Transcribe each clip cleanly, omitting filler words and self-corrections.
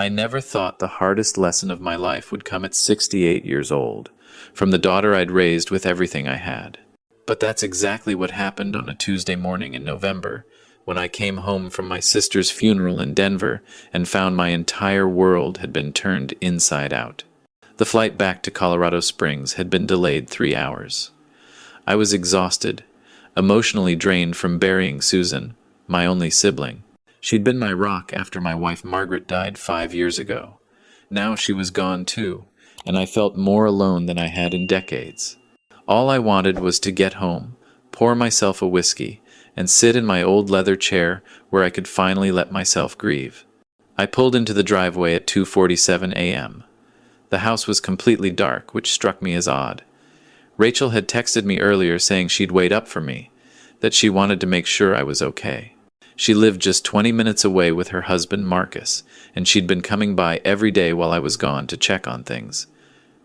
I never thought the hardest lesson of my life would come at 68 years old, from the daughter I'd raised with everything I had. But that's exactly what happened on a Tuesday morning in November, when I came home from my sister's funeral in Denver and found my entire world had been turned inside out. The flight back to Colorado Springs had been delayed 3 hours. I was exhausted, emotionally drained from burying Susan, my only sibling. She'd been my rock after my wife Margaret died 5 years ago. Now she was gone too, and I felt more alone than I had in decades. All I wanted was to get home, pour myself a whiskey, and sit in my old leather chair where I could finally let myself grieve. I pulled into the driveway at 2:47 a.m. The house was completely dark, which struck me as odd. Rachel had texted me earlier saying she'd wait up for me, that she wanted to make sure I was okay. She lived just 20 minutes away with her husband Marcus, and she'd been coming by every day while I was gone to check on things.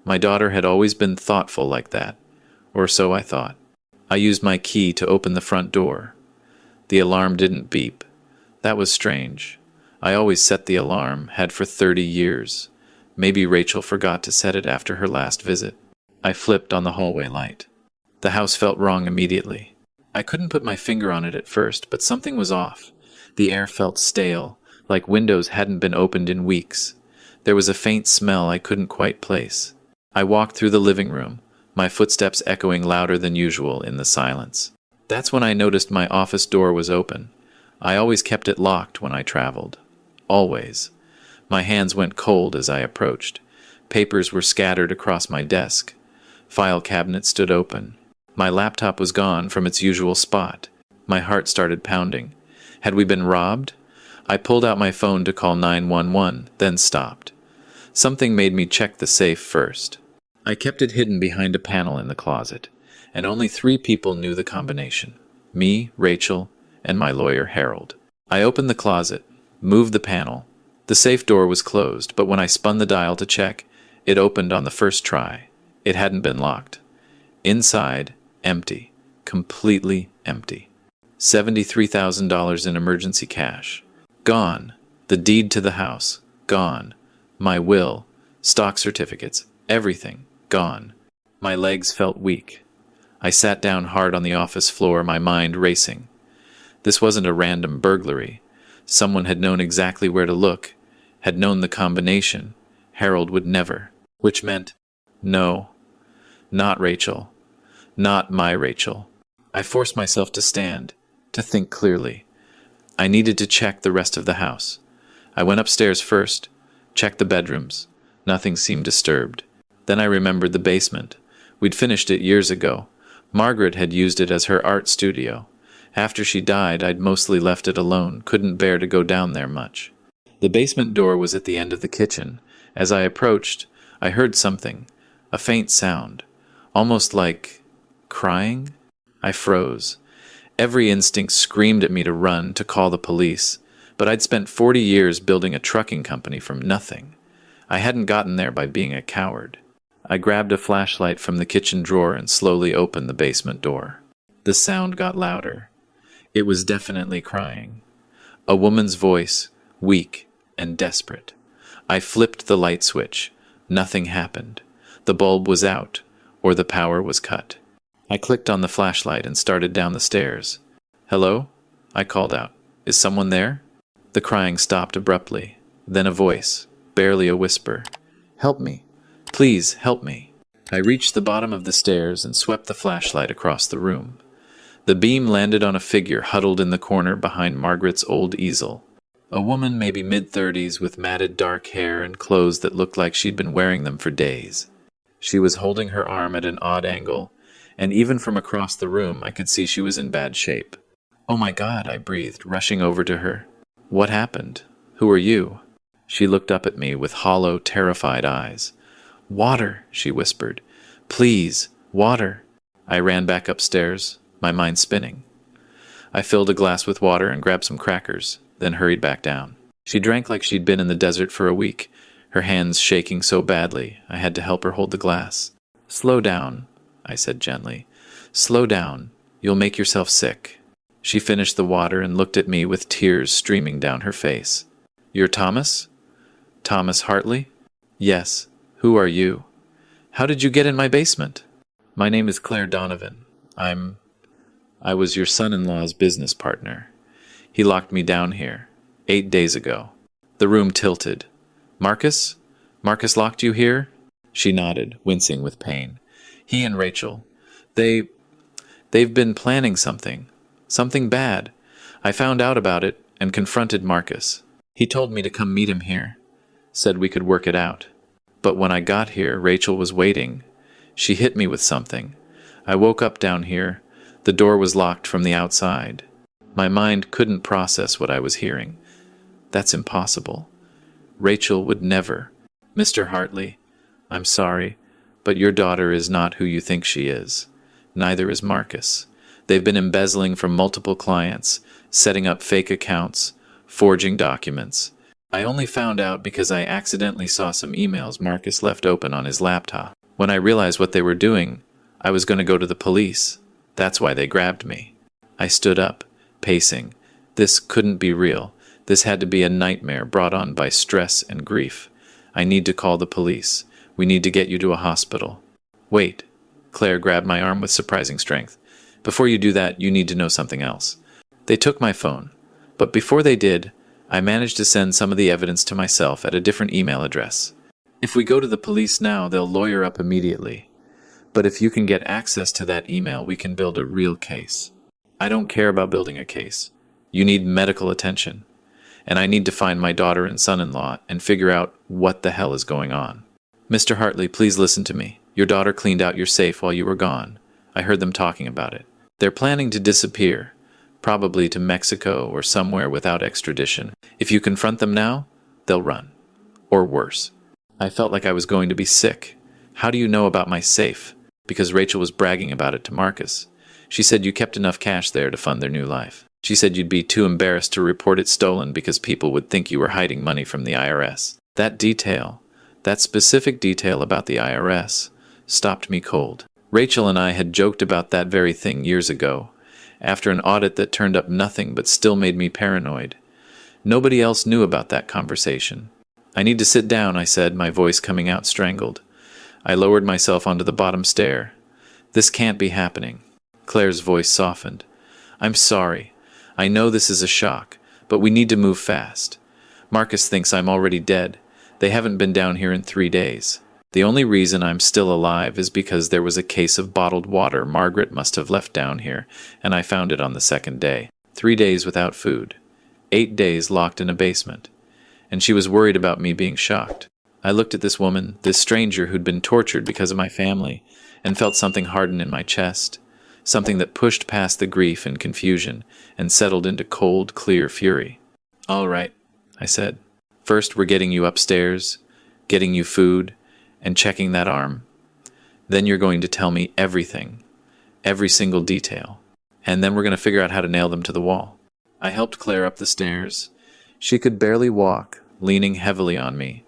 My daughter had always been thoughtful like that, or so I thought. I used my key to open the front door. The alarm didn't beep. That was strange. I always set the alarm, had for 30 years. Maybe Rachel forgot to set it after her last visit. I flipped on the hallway light. The house felt wrong immediately. I couldn't put my finger on it at first, but something was off. The air felt stale, like windows hadn't been opened in weeks. There was a faint smell I couldn't quite place. I walked through the living room, my footsteps echoing louder than usual in the silence. That's when I noticed my office door was open. I always kept it locked when I traveled. Always. My hands went cold as I approached. Papers were scattered across my desk. File cabinet stood open. My laptop was gone from its usual spot. My heart started pounding. Had we been robbed? I pulled out my phone to call 911, then stopped. Something made me check the safe first. I kept it hidden behind a panel in the closet, and only 3 people knew the combination: me, Rachel, and my lawyer Harold. I opened the closet, moved the panel. The safe door was closed, but when I spun the dial to check, it opened on the first try. It hadn't been locked. Inside, empty. Completely empty. $73,000 in emergency cash. Gone. The deed to the house. Gone. My will. Stock certificates. Everything. Gone. My legs felt weak. I sat down hard on the office floor, my mind racing. This wasn't a random burglary. Someone had known exactly where to look, had known the combination. Harold would never. Which meant, no. Not Rachel. Not my Rachel. I forced myself to stand, to think clearly. I needed to check the rest of the house. I went upstairs first, checked the bedrooms. Nothing seemed disturbed. Then I remembered the basement. We'd finished it years ago. Margaret had used it as her art studio. After she died, I'd mostly left it alone, couldn't bear to go down there much. The basement door was at the end of the kitchen. As I approached, I heard something, a faint sound, almost like crying. I froze. Every instinct screamed at me to run, to call the police, but I'd spent 40 years building a trucking company from nothing. I hadn't gotten there by being a coward. I grabbed a flashlight from the kitchen drawer and slowly opened the basement door. The sound got louder. It was definitely crying. A woman's voice, weak and desperate. I flipped the light switch. Nothing happened. The bulb was out, or the power was cut. I clicked on the flashlight and started down the stairs. "Hello?" I called out. "Is someone there?" The crying stopped abruptly. Then a voice, barely a whisper. "Help me. Please, help me." I reached the bottom of the stairs and swept the flashlight across the room. The beam landed on a figure huddled in the corner behind Margaret's old easel. A woman maybe mid-30s with matted dark hair and clothes that looked like she'd been wearing them for days. She was holding her arm at an odd angle, and even from across the room I could see she was in bad shape. "Oh my God," I breathed, rushing over to her. "What happened? Who are you?" She looked up at me with hollow, terrified eyes. "Water," she whispered. "Please, water." I ran back upstairs, my mind spinning. I filled a glass with water and grabbed some crackers, then hurried back down. She drank like she'd been in the desert for a week, her hands shaking so badly I had to help her hold the glass. "Slow down," I said gently. "Slow down. You'll make yourself sick." She finished the water and looked at me with tears streaming down her face. "You're Thomas?" Thomas Hartley? Yes. Who are you? How did you get in my basement? My name is Claire Donovan. I was your son-in-law's business partner. He locked me down here 8 days ago. The room tilted. Marcus? Marcus locked you here? She nodded, wincing with pain. He and Rachel. They've been planning something. Something bad. I found out about it and confronted Marcus. He told me to come meet him here. Said we could work it out. But when I got here, Rachel was waiting. She hit me with something. I woke up down here. The door was locked from the outside. My mind couldn't process what I was hearing. That's impossible. Rachel would never. Mr. Hartley, I'm sorry, but your daughter is not who you think she is. Neither is Marcus. They've been embezzling from multiple clients, setting up fake accounts, forging documents. I only found out because I accidentally saw some emails Marcus left open on his laptop. When I realized what they were doing, I was going to go to the police. That's why they grabbed me. I stood up, pacing. This couldn't be real. This had to be a nightmare brought on by stress and grief. I need to call the police. We need to get you to a hospital. Wait. Claire grabbed my arm with surprising strength. Before you do that, you need to know something else. They took my phone. But before they did, I managed to send some of the evidence to myself at a different email address. If we go to the police now, they'll lawyer up immediately. But if you can get access to that email, we can build a real case. I don't care about building a case. You need medical attention. And I need to find my daughter and son-in-law and figure out what the hell is going on. Mr. Hartley, please listen to me. Your daughter cleaned out your safe while you were gone. I heard them talking about it. They're planning to disappear, probably to Mexico or somewhere without extradition. If you confront them now, they'll run. Or worse. I felt like I was going to be sick. How do you know about my safe? Because Rachel was bragging about it to Marcus. She said you kept enough cash there to fund their new life. She said you'd be too embarrassed to report it stolen because people would think you were hiding money from the IRS. That specific detail about the IRS, stopped me cold. Rachel and I had joked about that very thing years ago, after an audit that turned up nothing but still made me paranoid. Nobody else knew about that conversation. I need to sit down, I said, my voice coming out strangled. I lowered myself onto the bottom stair. This can't be happening. Claire's voice softened. I'm sorry. I know this is a shock, but we need to move fast. Marcus thinks I'm already dead. They haven't been down here in 3 days. The only reason I'm still alive is because there was a case of bottled water Margaret must have left down here, and I found it on the second day. 3 days without food. 8 days locked in a basement. And she was worried about me being shocked. I looked at this woman, this stranger who'd been tortured because of my family, and felt something harden in my chest. Something that pushed past the grief and confusion and settled into cold, clear fury. All right, I said. First, we're getting you upstairs, getting you food, and checking that arm. Then you're going to tell me everything, every single detail. And then we're going to figure out how to nail them to the wall. I helped Claire up the stairs. She could barely walk, leaning heavily on me.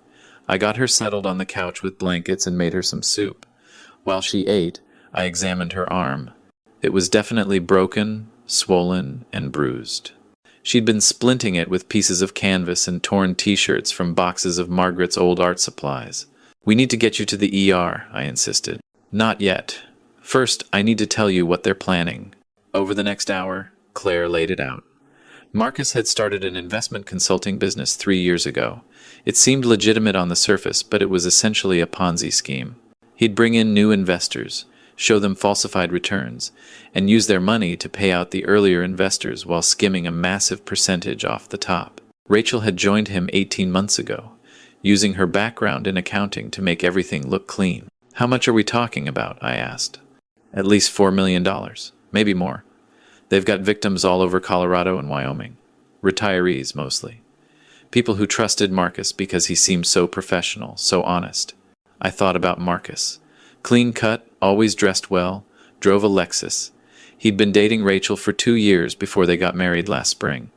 I got her settled on the couch with blankets and made her some soup. While she ate, I examined her arm. It was definitely broken, swollen, and bruised. She'd been splinting it with pieces of canvas and torn t-shirts from boxes of Margaret's old art supplies. We need to get you to the ER, I insisted. Not yet. First, I need to tell you what they're planning. Over the next hour, Claire laid it out. Marcus had started an investment consulting business 3 years ago. It seemed legitimate on the surface, but it was essentially a Ponzi scheme. He'd bring in new investors, show them falsified returns, and use their money to pay out the earlier investors while skimming a massive percentage off the top. Rachel had joined him 18 months ago, using her background in accounting to make everything look clean. How much are we talking about? I asked. At least $4 million, maybe more. They've got victims all over Colorado and Wyoming. Retirees, mostly. People who trusted Marcus because he seemed so professional, so honest. I thought about Marcus. Clean cut, always dressed well, drove a Lexus. He'd been dating Rachel for 2 years before they got married last spring.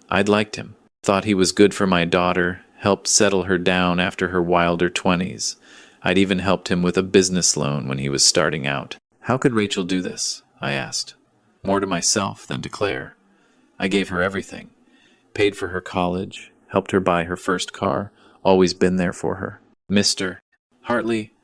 I'd liked him, thought he was good for my daughter, helped settle her down after her wilder 20s. I'd even helped him with a business loan when he was starting out. How could Rachel do this? I asked. More to myself than to Claire. I gave her everything. Paid for her college, helped her buy her first car, always been there for her. Mr. Hartley,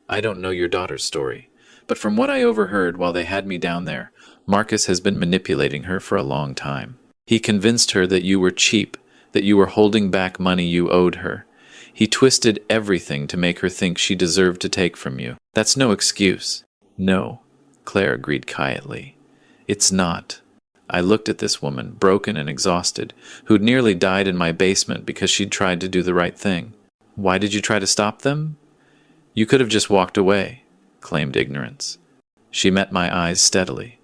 I don't know your daughter's story, but from what I overheard while they had me down there, Marcus has been manipulating her for a long time. He convinced her that you were cheap, that you were holding back money you owed her. He twisted everything to make her think she deserved to take from you. That's no excuse. No, Claire agreed quietly. It's not. I looked at this woman, broken and exhausted, who'd nearly died in my basement because she'd tried to do the right thing. Why did you try to stop them? You could have just walked away, claimed ignorance. She met my eyes steadily.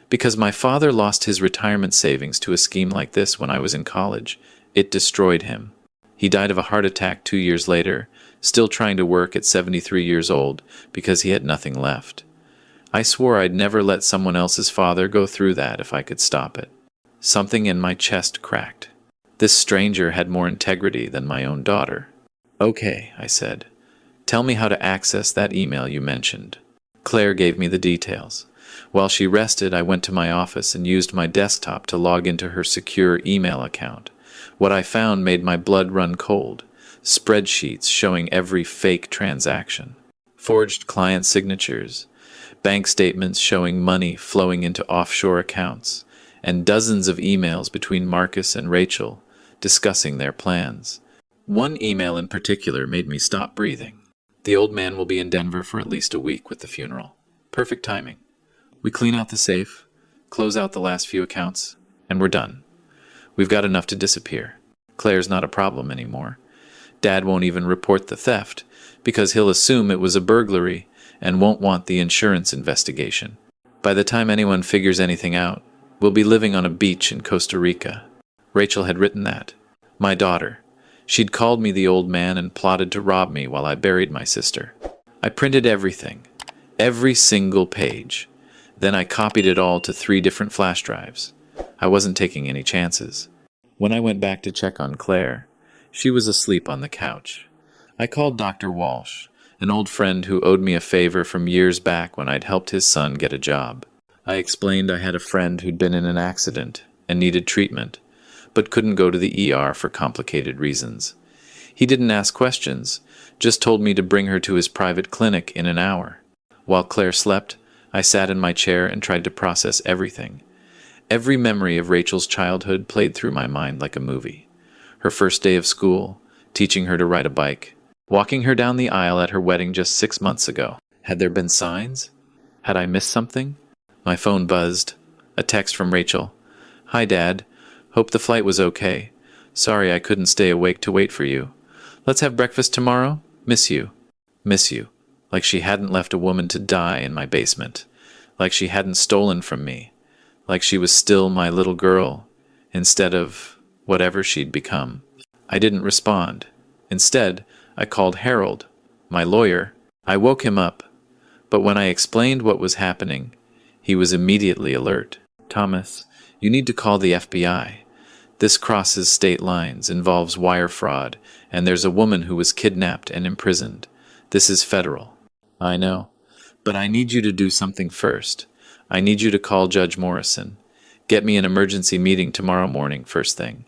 Because my father lost his retirement savings to a scheme like this when I was in college. It destroyed him. He died of a heart attack 2 years later, still trying to work at 73 years old because he had nothing left. I swore I'd never let someone else's father go through that if I could stop it. Something in my chest cracked. This stranger had more integrity than my own daughter. Okay, I said. Tell me how to access that email you mentioned. Claire gave me the details. While she rested, I went to my office and used my desktop to log into her secure email account. What I found made my blood run cold. Spreadsheets showing every fake transaction. Forged client signatures. Bank statements showing money flowing into offshore accounts. And dozens of emails between Marcus and Rachel discussing their plans. One email in particular made me stop breathing. The old man will be in Denver for at least a week with the funeral. Perfect timing. We clean out the safe, close out the last few accounts, and we're done. We've got enough to disappear. Claire's not a problem anymore. Dad won't even report the theft because he'll assume it was a burglary and won't want the insurance investigation. By the time anyone figures anything out, we'll be living on a beach in Costa Rica. Rachel had written that. My daughter. She'd called me the old man and plotted to rob me while I buried my sister. I printed everything. Every single page. Then I copied it all to 3 different flash drives. I wasn't taking any chances. When I went back to check on Claire, she was asleep on the couch. I called Dr. Walsh, an old friend who owed me a favor from years back when I'd helped his son get a job. I explained I had a friend who'd been in an accident and needed treatment, but couldn't go to the ER for complicated reasons. He didn't ask questions, just told me to bring her to his private clinic in an hour. While Claire slept, I sat in my chair and tried to process everything. Every memory of Rachel's childhood played through my mind like a movie. Her first day of school, teaching her to ride a bike, walking her down the aisle at her wedding just 6 months ago. Had there been signs? Had I missed something? My phone buzzed. A text from Rachel. Hi, Dad. Hope the flight was okay. Sorry I couldn't stay awake to wait for you. Let's have breakfast tomorrow? Miss you. Miss you. Like she hadn't left a woman to die in my basement. Like she hadn't stolen from me. Like she was still my little girl, instead of whatever she'd become. I didn't respond. Instead, I called Harold, my lawyer. I woke him up, but when I explained what was happening, he was immediately alert. Thomas, you need to call the FBI. This crosses state lines, involves wire fraud, and there's a woman who was kidnapped and imprisoned. This is federal. I know, but I need you to do something first. I need you to call Judge Morrison. Get me an emergency meeting tomorrow morning, first thing.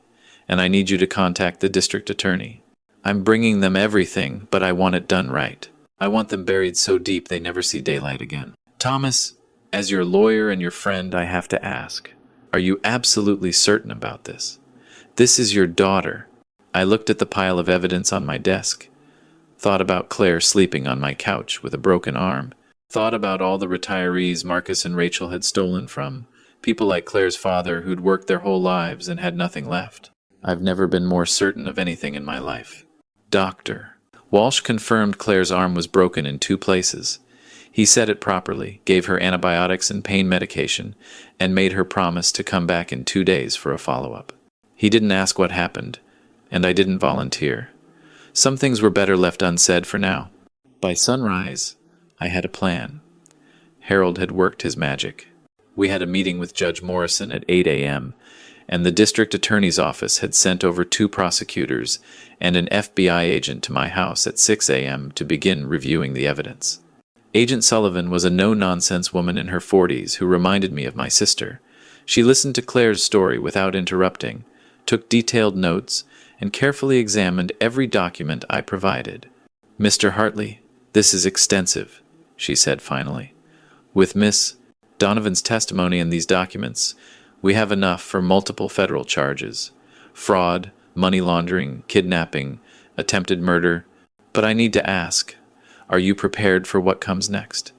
And I need you to contact the district attorney. I'm bringing them everything, but I want it done right. I want them buried so deep they never see daylight again. Thomas, as your lawyer and your friend, I have to ask, are you absolutely certain about this? This is your daughter. I looked at the pile of evidence on my desk. Thought about Claire sleeping on my couch with a broken arm. Thought about all the retirees Marcus and Rachel had stolen from. People like Claire's father who'd worked their whole lives and had nothing left. I've never been more certain of anything in my life. Doctor. Walsh confirmed Claire's arm was broken in 2 places. He said it properly, gave her antibiotics and pain medication, and made her promise to come back in 2 days for a follow-up. He didn't ask what happened, and I didn't volunteer. Some things were better left unsaid for now. By sunrise, I had a plan. Harold had worked his magic. We had a meeting with Judge Morrison at 8 a.m., and the district attorney's office had sent over 2 prosecutors and an FBI agent to my house at 6 a.m. to begin reviewing the evidence. Agent Sullivan was a no-nonsense woman in her 40s who reminded me of my sister. She listened to Claire's story without interrupting, took detailed notes, and carefully examined every document I provided. "Mr. Hartley, this is extensive," she said finally. "With Miss Donovan's testimony in these documents, we have enough for multiple federal charges: fraud, money laundering, kidnapping, attempted murder. But I need to ask, are you prepared for what comes next?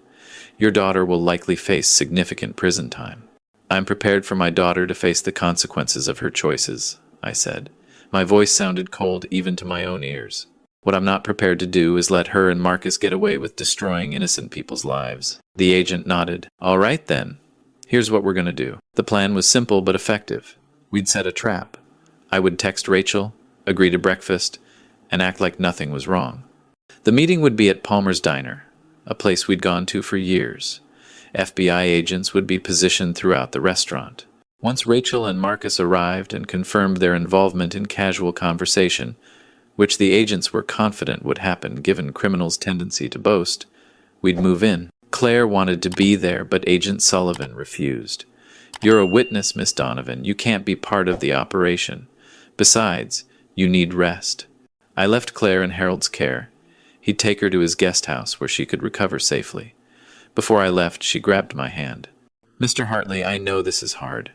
Your daughter will likely face significant prison time." "I'm prepared for my daughter to face the consequences of her choices," I said. My voice sounded cold even to my own ears. "What I'm not prepared to do is let her and Marcus get away with destroying innocent people's lives." The agent nodded. "All right then. Here's what we're going to do." The plan was simple but effective. We'd set a trap. I would text Rachel, agree to breakfast, and act like nothing was wrong. The meeting would be at Palmer's Diner, a place we'd gone to for years. FBI agents would be positioned throughout the restaurant. Once Rachel and Marcus arrived and confirmed their involvement in casual conversation, which the agents were confident would happen given criminals' tendency to boast, we'd move in. Claire wanted to be there, but Agent Sullivan refused. "You're a witness, Miss Donovan. You can't be part of the operation. Besides, you need rest." I left Claire in Harold's care. He'd take her to his guest house where she could recover safely. Before I left, she grabbed my hand. "Mr. Hartley, I know this is hard,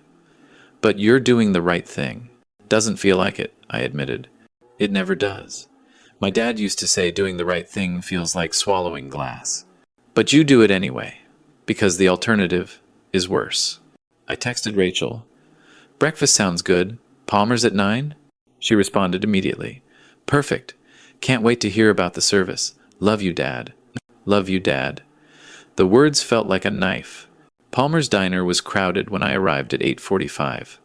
but you're doing the right thing." "Doesn't feel like it," I admitted. "It never does. My dad used to say doing the right thing feels like swallowing glass. But you do it anyway, because the alternative is worse." I texted Rachel. "Breakfast sounds good. Palmer's at 9? She responded immediately. "Perfect. Can't wait to hear about the service. Love you, Dad." "Love you, Dad." The words felt like a knife. Palmer's Diner was crowded when I arrived at 8:45.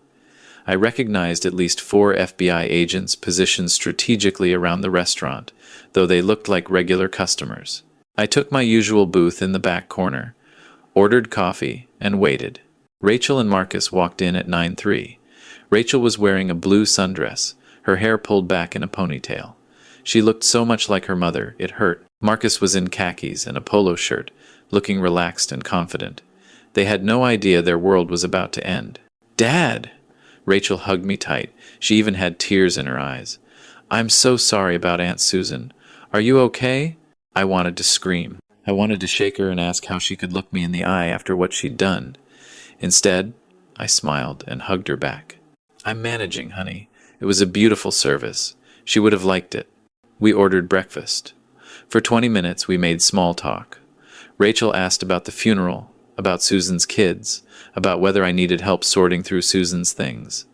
I recognized at least 4 FBI agents positioned strategically around the restaurant, though they looked like regular customers. I took my usual booth in the back corner, ordered coffee, and waited. Rachel and Marcus walked in at 9:03. Rachel was wearing a blue sundress, her hair pulled back in a ponytail. She looked so much like her mother, it hurt. Marcus was in khakis and a polo shirt, looking relaxed and confident. They had no idea their world was about to end. "Dad!" Rachel hugged me tight. She even had tears in her eyes. "I'm so sorry about Aunt Susan. Are you okay?" I wanted to scream. I wanted to shake her and ask how she could look me in the eye after what she'd done. Instead, I smiled and hugged her back. "I'm managing, honey. It was a beautiful service. She would have liked it." We ordered breakfast. For 20 minutes, we made small talk. Rachel asked about the funeral, about Susan's kids, about whether I needed help sorting through Susan's things.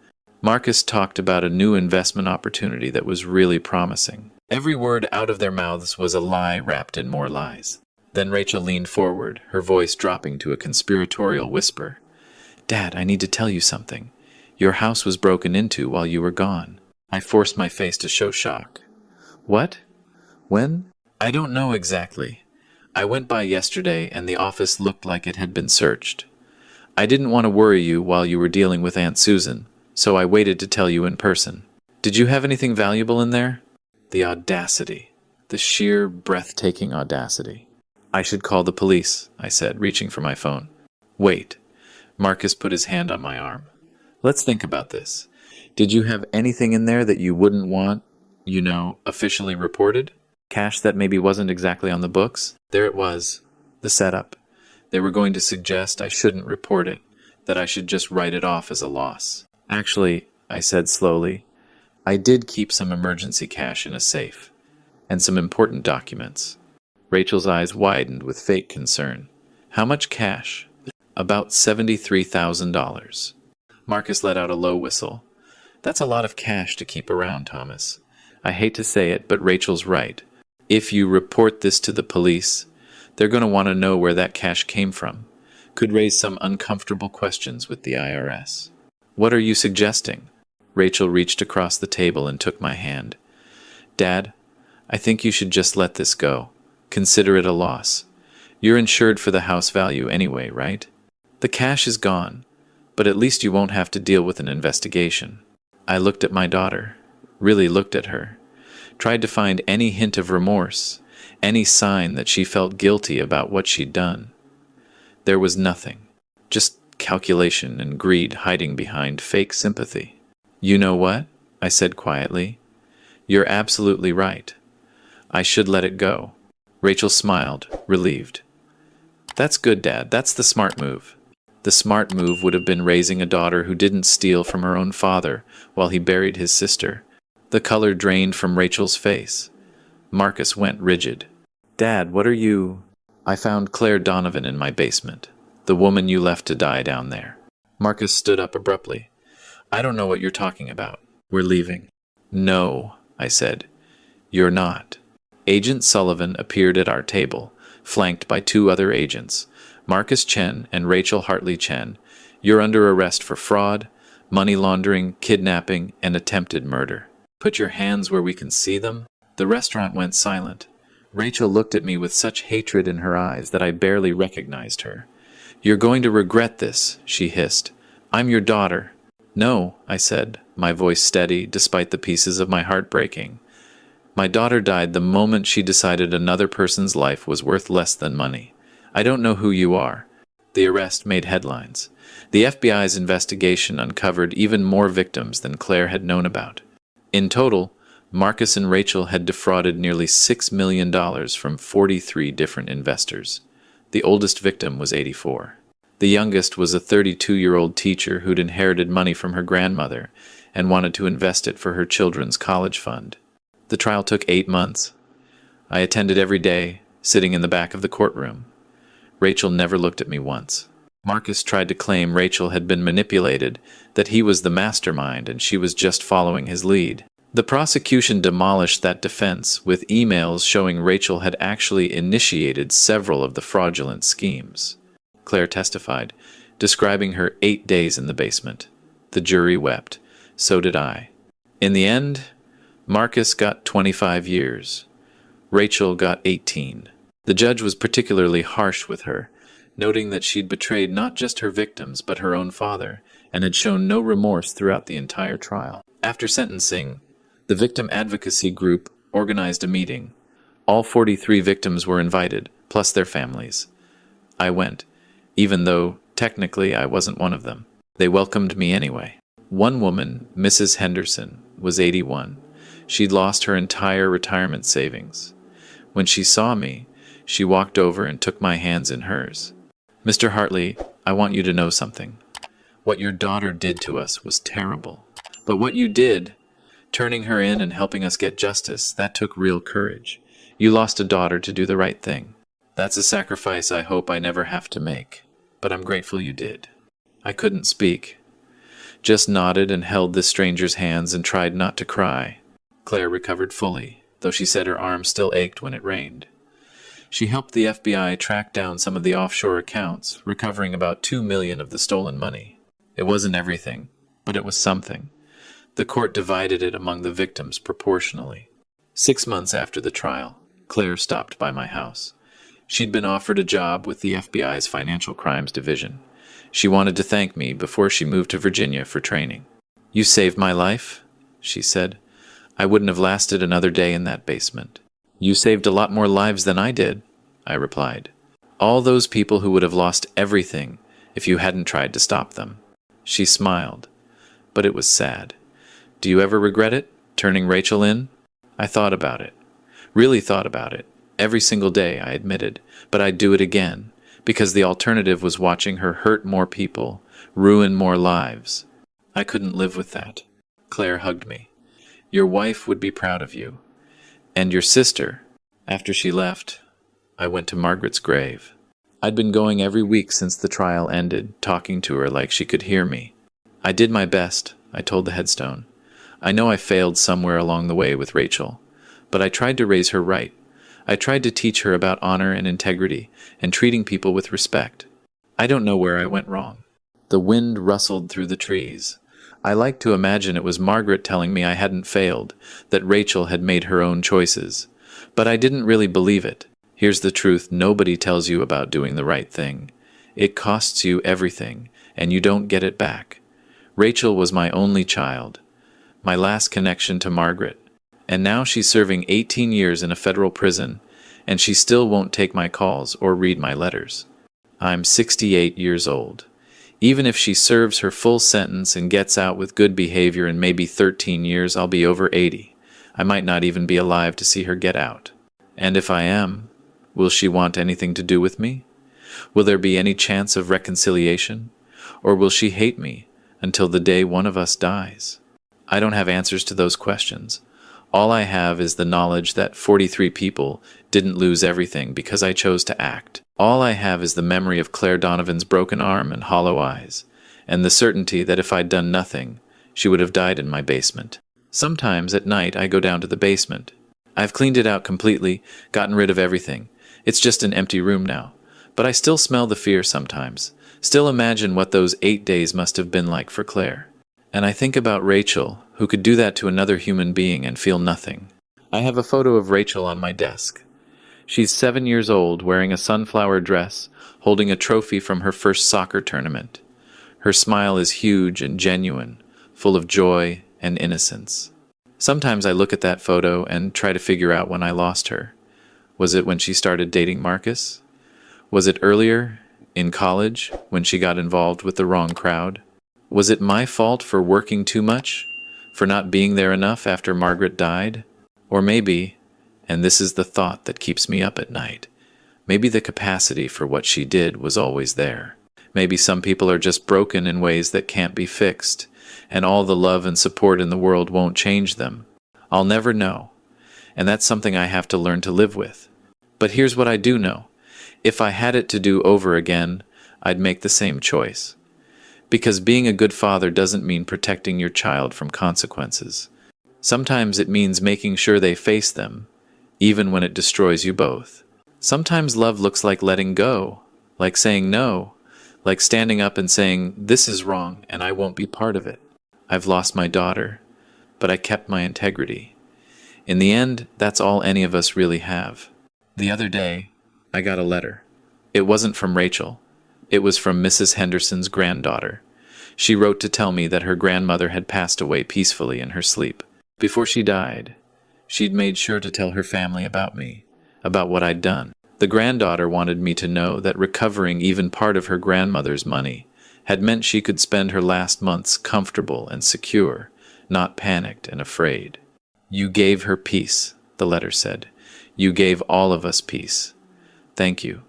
Marcus talked about a new investment opportunity that was really promising. Every word out of their mouths was a lie wrapped in more lies. Then Rachel leaned forward, her voice dropping to a conspiratorial whisper. "Dad, I need to tell you something. Your house was broken into while you were gone." I forced my face to show shock. "What? When?" "I don't know exactly. I went by yesterday and the office looked like it had been searched. I didn't want to worry you while you were dealing with Aunt Susan, so I waited to tell you in person." "Did you have anything valuable in there?" The audacity. The sheer, breathtaking audacity. "I should call the police," I said, reaching for my phone. "Wait." Marcus put his hand on my arm. "Let's think about this. Did you have anything in there that you wouldn't want, officially reported? Cash that maybe wasn't exactly on the books?" There it was. The setup. They were going to suggest I shouldn't report it, that I should just write it off as a loss. "Actually," I said slowly, "I did keep some emergency cash in a safe, and some important documents." Rachel's eyes widened with fake concern. "How much cash?" "About $73,000. Marcus let out a low whistle. "That's a lot of cash to keep around, Thomas. I hate to say it, but Rachel's right. If you report this to the police, they're going to want to know where that cash came from. Could raise some uncomfortable questions with the IRS. What are you suggesting?" Rachel reached across the table and took my hand. "Dad, I think you should just let this go. Consider it a loss. You're insured for the house value anyway, right? The cash is gone, but at least you won't have to deal with an investigation." I looked at my daughter, really looked at her, tried to find any hint of remorse, any sign that she felt guilty about what she'd done. There was nothing, just calculation and greed hiding behind fake sympathy. "You know what?" I said quietly. You're absolutely right. I should let it go. Rachel smiled, relieved. That's good, Dad. That's the smart move. The smart move would have been raising a daughter who didn't steal from her own father while he buried his sister. The color drained from Rachel's face. Marcus went rigid. Dad, what are you... I found Claire Donovan in my basement. The woman you left to die down there. Marcus stood up abruptly. I don't know what you're talking about. We're leaving. No, I said. You're not. Agent Sullivan appeared at our table, flanked by two other agents, Marcus Chen and Rachel Hartley Chen. You're under arrest for fraud, money laundering, kidnapping, and attempted murder. Put your hands where we can see them. The restaurant went silent. Rachel looked at me with such hatred in her eyes that I barely recognized her. You're going to regret this, she hissed. I'm your daughter. No, I said, my voice steady despite the pieces of my heart breaking. My daughter died the moment she decided another person's life was worth less than money. I don't know who you are. The arrest made headlines. The FBI's investigation uncovered even more victims than Claire had known about. In total, Marcus and Rachel had defrauded nearly $6 million from 43 different investors. The oldest victim was 84. The youngest was a 32-year-old teacher who'd inherited money from her grandmother and wanted to invest it for her children's college fund. The trial took 8 months. I attended every day, sitting in the back of the courtroom. Rachel never looked at me once. Marcus tried to claim Rachel had been manipulated, that he was the mastermind and she was just following his lead. The prosecution demolished that defense with emails showing Rachel had actually initiated several of the fraudulent schemes. Claire testified, describing her 8 days in the basement. The jury wept. So did I. In the end, Marcus got 25 years. Rachel got 18. The judge was particularly harsh with her, noting that she'd betrayed not just her victims but her own father, and had shown no remorse throughout the entire trial. After sentencing, the victim advocacy group organized a meeting. All 43 victims were invited, plus their families. I went, even though, technically, I wasn't one of them. They welcomed me anyway. One woman, Mrs. Henderson, was 81. She'd lost her entire retirement savings. When she saw me, she walked over and took my hands in hers. Mr. Hartley, I want you to know something. What your daughter did to us was terrible. But what you did, turning her in and helping us get justice, that took real courage. You lost a daughter to do the right thing. That's a sacrifice I hope I never have to make. But I'm grateful you did. I couldn't speak. Just nodded and held this stranger's hands and tried not to cry. Claire recovered fully, though she said her arm still ached when it rained. She helped the FBI track down some of the offshore accounts, recovering about $2 million of the stolen money. It wasn't everything, but it was something. The court divided it among the victims proportionally. 6 months after the trial, Claire stopped by my house. She'd been offered a job with the FBI's Financial Crimes Division. She wanted to thank me before she moved to Virginia for training. You saved my life, she said. I wouldn't have lasted another day in that basement. You saved a lot more lives than I did, I replied. All those people who would have lost everything if you hadn't tried to stop them. She smiled, but it was sad. Do you ever regret it, turning Rachel in? I thought about it. Really thought about it. Every single day, I admitted, but I'd do it again, because the alternative was watching her hurt more people, ruin more lives. I couldn't live with that. Claire hugged me. Your wife would be proud of you. And your sister. After she left, I went to Margaret's grave. I'd been going every week since the trial ended, talking to her like she could hear me. I did my best, I told the headstone. I know I failed somewhere along the way with Rachel, but I tried to raise her right. I tried to teach her about honor and integrity and treating people with respect. I don't know where I went wrong. The wind rustled through the trees. I like to imagine it was Margaret telling me I hadn't failed, that Rachel had made her own choices. But I didn't really believe it. Here's the truth nobody tells you about doing the right thing. It costs you everything, and you don't get it back. Rachel was my only child, my last connection to Margaret. And now she's serving 18 years in a federal prison, and she still won't take my calls or read my letters. I'm 68 years old. Even if she serves her full sentence and gets out with good behavior in maybe 13 years, I'll be over 80. I might not even be alive to see her get out. And if I am, will she want anything to do with me? Will there be any chance of reconciliation? Or will she hate me until the day one of us dies? I don't have answers to those questions. All I have is the knowledge that 43 people didn't lose everything because I chose to act. All I have is the memory of Claire Donovan's broken arm and hollow eyes, and the certainty that if I'd done nothing, she would have died in my basement. Sometimes at night I go down to the basement. I've cleaned it out completely, gotten rid of everything. It's just an empty room now. But I still smell the fear sometimes, still imagine what those 8 days must have been like for Claire. And I think about Rachel, who could do that to another human being and feel nothing. I have a photo of Rachel on my desk. She's 7 years old, wearing a sunflower dress, holding a trophy from her first soccer tournament. Her smile is huge and genuine, full of joy and innocence. Sometimes I look at that photo and try to figure out when I lost her. Was it when she started dating Marcus? Was it earlier, in college, when she got involved with the wrong crowd? Was it my fault for working too much? For not being there enough after Margaret died? Or maybe, and this is the thought that keeps me up at night, maybe the capacity for what she did was always there. Maybe some people are just broken in ways that can't be fixed, and all the love and support in the world won't change them. I'll never know, and that's something I have to learn to live with. But here's what I do know. If I had it to do over again, I'd make the same choice. Because being a good father doesn't mean protecting your child from consequences. Sometimes it means making sure they face them, even when it destroys you both. Sometimes love looks like letting go, like saying no, like standing up and saying, "This is wrong and I won't be part of it." I've lost my daughter, but I kept my integrity. In the end, that's all any of us really have. The other day, I got a letter. It wasn't from Rachel. It was from Mrs. Henderson's granddaughter. She wrote to tell me that her grandmother had passed away peacefully in her sleep. Before she died, she'd made sure to tell her family about me, about what I'd done. The granddaughter wanted me to know that recovering even part of her grandmother's money had meant she could spend her last months comfortable and secure, not panicked and afraid. "You gave her peace," the letter said. "You gave all of us peace. Thank you."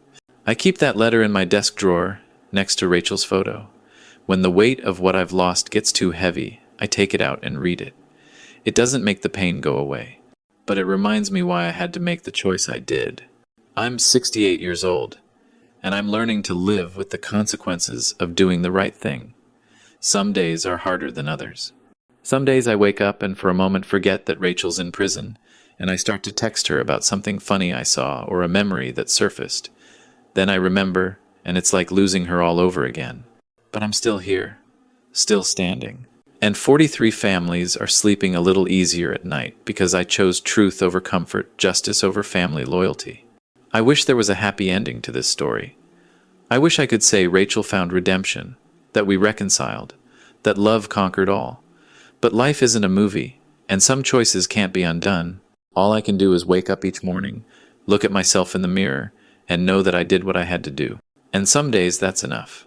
I keep that letter in my desk drawer, next to Rachel's photo. When the weight of what I've lost gets too heavy, I take it out and read it. It doesn't make the pain go away, but it reminds me why I had to make the choice I did. I'm 68 years old, and I'm learning to live with the consequences of doing the right thing. Some days are harder than others. Some days I wake up and for a moment forget that Rachel's in prison, and I start to text her about something funny I saw or a memory that surfaced. Then I remember, and it's like losing her all over again. But I'm still here, still standing. And 43 families are sleeping a little easier at night because I chose truth over comfort, justice over family loyalty. I wish there was a happy ending to this story. I wish I could say Rachel found redemption, that we reconciled, that love conquered all. But life isn't a movie, and some choices can't be undone. All I can do is wake up each morning, look at myself in the mirror, and know that I did what I had to do. And some days that's enough.